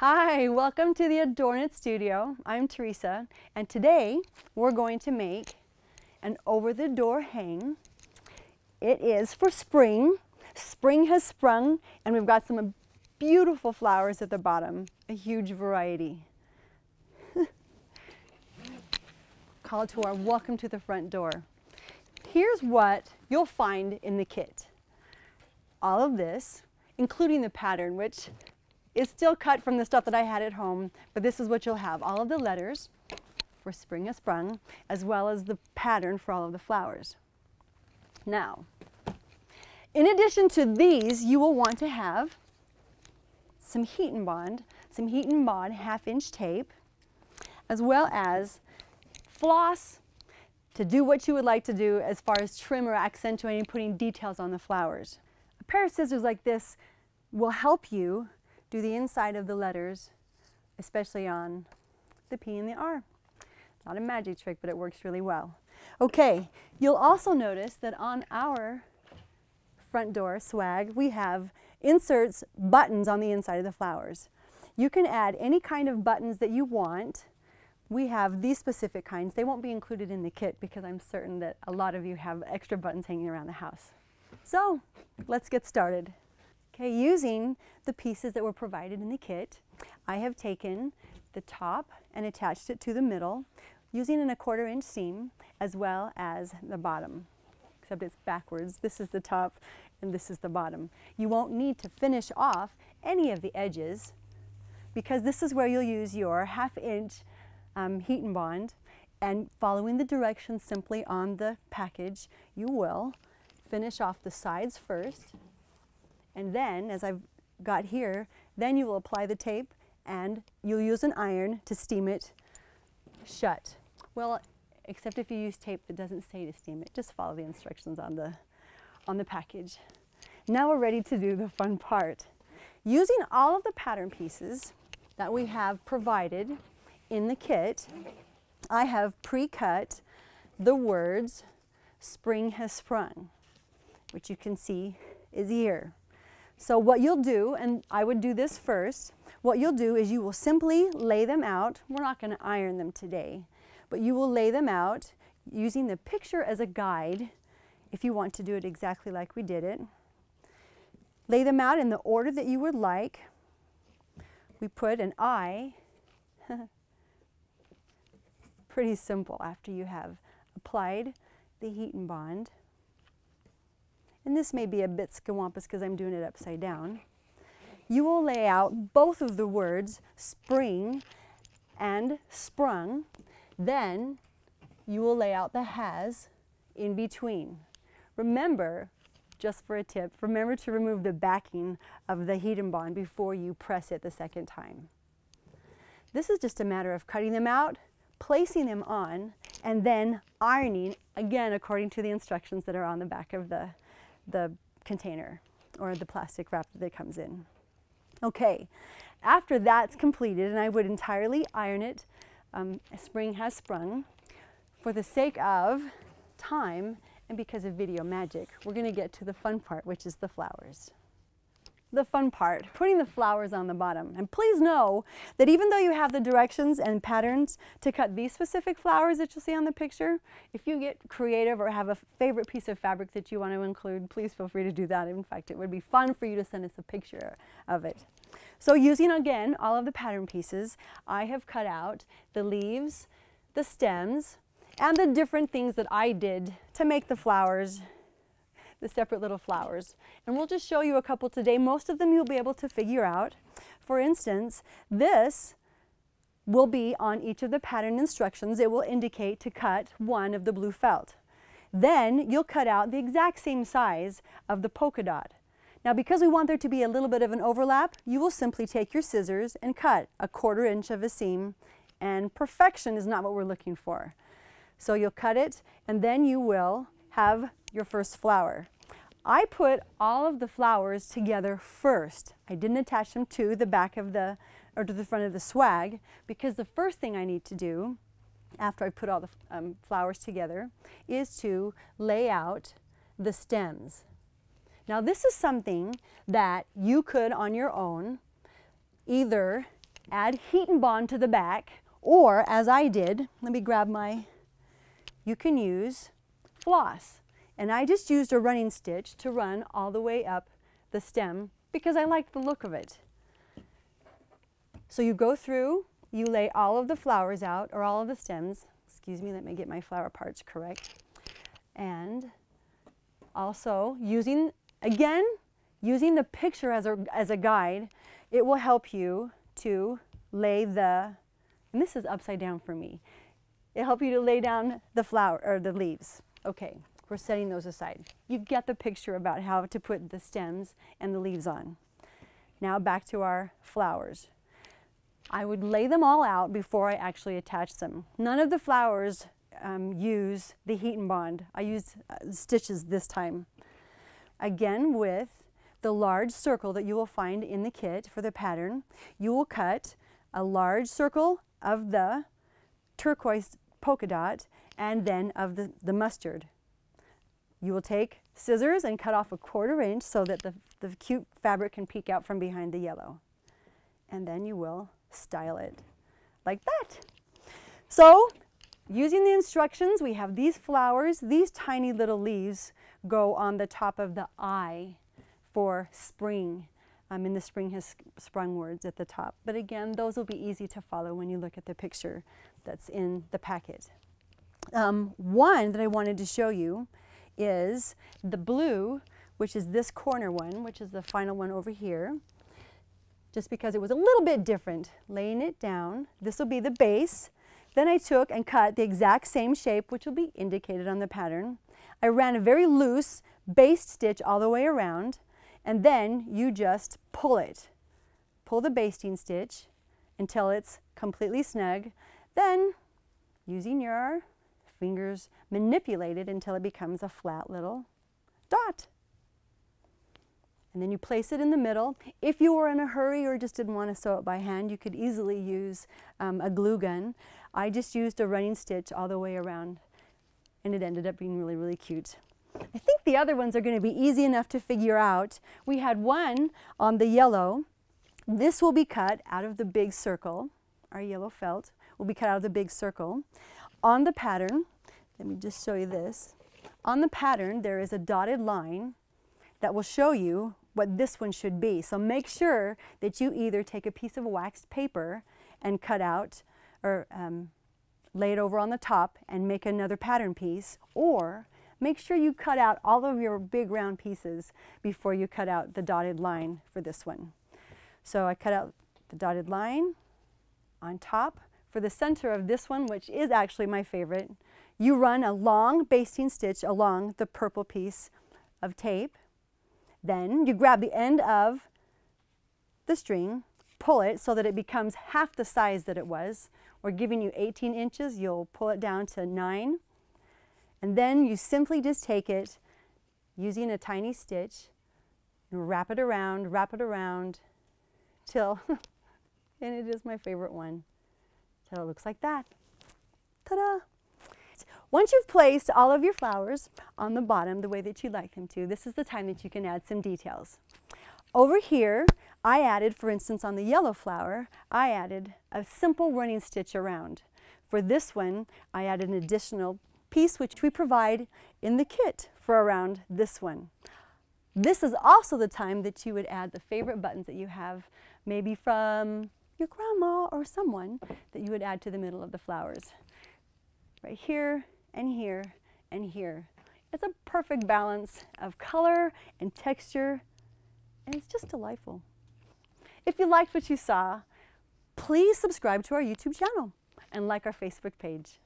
Hi, welcome to the ADORNit studio. I'm Teresa, and today we're going to make an over-the-door hang. It is for spring. Spring has sprung, and we've got some beautiful flowers at the bottom, a huge variety. Call to our welcome to the front door. Here's what you'll find in the kit. All of this, including the pattern, which is still cut from the stuff that I had at home, but this is what you'll have. All of the letters for spring has sprung, as well as the pattern for all of the flowers. Now, in addition to these, you will want to have some heat and bond 1/2-inch tape, as well as floss to do what you would like to do as far as trim or accentuating, putting details on the flowers. A pair of scissors like this will help you do the inside of the letters, especially on the P and the R. Not a magic trick, but it works really well. Okay, you'll also notice that on our front door swag, we have inserts, buttons on the inside of the flowers. You can add any kind of buttons that you want. We have these specific kinds. They won't be included in the kit because I'm certain that a lot of you have extra buttons hanging around the house. So, let's get started. Okay, using the pieces that were provided in the kit, I have taken the top and attached it to the middle using an 1/4-inch seam, as well as the bottom, except it's backwards. This is the top and this is the bottom. You won't need to finish off any of the edges because this is where you'll use your 1/2-inch heat and bond, and following the directions simply on the package, you will finish off the sides first. And then, as I've got here, then you will apply the tape and you'll use an iron to steam it shut. Well, except if you use tape that doesn't say to steam it, just follow the instructions on the package. Now we're ready to do the fun part. Using all of the pattern pieces that we have provided in the kit, I have pre-cut the words "Spring has sprung," which you can see is here. So what you'll do, and I would do this first, what you'll do is you will simply lay them out. We're not going to iron them today, but you will lay them out using the picture as a guide if you want to do it exactly like we did it. Lay them out in the order that you would like. We put an I, pretty simple after you have applied the heat and bond. And this may be a bit scawampus because I'm doing it upside down. You will lay out both of the words spring and sprung. Then you will lay out the has in between. Remember, just for a tip, remember to remove the backing of the heat and bond before you press it the second time. This is just a matter of cutting them out, placing them on, and then ironing, again according to the instructions that are on the back of the container or the plastic wrap that it comes in. Okay, after that's completed, and I would entirely iron it, spring has sprung, for the sake of time and because of video magic, we're going to get to the fun part, which is the flowers. The fun part, putting the flowers on the bottom. And please know that even though you have the directions and patterns to cut these specific flowers that you'll see on the picture, if you get creative or have a favorite piece of fabric that you want to include, please feel free to do that. In fact, it would be fun for you to send us a picture of it. So using, again, all of the pattern pieces, I have cut out the leaves, the stems, and the different things that I did to make the flowers, the separate little flowers. And we'll just show you a couple today. Most of them you'll be able to figure out. For instance, this will be on each of the pattern instructions. It will indicate to cut one of the blue felt. Then you'll cut out the exact same size of the polka dot. Now, because we want there to be a little bit of an overlap, you will simply take your scissors and cut 1/4 inch of a seam, and perfection is not what we're looking for. So you'll cut it, and then you will have your first flower. I put all of the flowers together first. I didn't attach them to the back of the, or to the front of the swag, because the first thing I need to do after I put all the flowers together is to lay out the stems. Now this is something that you could on your own either add heat and bond to the back, or as I did, let me grab you can use floss. And I just used a running stitch to run all the way up the stem because I liked the look of it. So you go through, you lay all of the flowers out, or all of the stems. Excuse me, let me get my flower parts correct. And also using the picture as a guide, it will help you to lay and this is upside down for me. It'll help you to lay down the flower or the leaves. Okay, we're setting those aside. You get the picture about how to put the stems and the leaves on. Now back to our flowers. I would lay them all out before I actually attach them. None of the flowers use the heat and bond. I used stitches this time. Again, with the large circle that you will find in the kit for the pattern, you will cut a large circle of the turquoise polka dot and then of the mustard. You will take scissors and cut off a 1/4 inch so that the cute fabric can peek out from behind the yellow. And then you will style it like that. So, using the instructions, we have these flowers. These tiny little leaves go on the top of the eye for spring. And the spring has sprung words at the top. But again, those will be easy to follow when you look at the picture that's in the packet. One that I wanted to show you is the blue, which is this corner one, which is the final one over here. Just because it was a little bit different, laying it down. This will be the base. Then I took and cut the exact same shape, which will be indicated on the pattern. I ran a very loose baste stitch all the way around, and then you just pull it. Pull the basting stitch until it's completely snug. Then, using your fingers, manipulate it until it becomes a flat little dot. And then you place it in the middle. If you were in a hurry or just didn't want to sew it by hand, you could easily use a glue gun. I just used a running stitch all the way around, and it ended up being really, really cute. I think the other ones are going to be easy enough to figure out. We had one on the yellow. This will be cut out of the big circle. Our yellow felt will be cut out of the big circle. On the pattern, let me just show you this. On the pattern, there is a dotted line that will show you what this one should be. So make sure that you either take a piece of waxed paper and cut out, or lay it over on the top and make another pattern piece, or make sure you cut out all of your big round pieces before you cut out the dotted line for this one. So I cut out the dotted line on top. For the center of this one, which is actually my favorite, you run a long basting stitch along the purple piece of tape. Then you grab the end of the string, pull it so that it becomes half the size that it was. We're giving you 18 inches, you'll pull it down to 9. And then you simply just take it using a tiny stitch and wrap it around till, and it is my favorite one, till it looks like that. Ta-da! Once you've placed all of your flowers on the bottom the way that you like them to, this is the time that you can add some details. Over here, I added, for instance, on the yellow flower, I added a simple running stitch around. For this one, I added an additional piece which we provide in the kit for around this one. This is also the time that you would add the favorite buttons that you have, maybe from your grandma or someone, that you would add to the middle of the flowers. Right here and here and here. It's a perfect balance of color and texture, and it's just delightful. If you liked what you saw, please subscribe to our YouTube channel and like our Facebook page.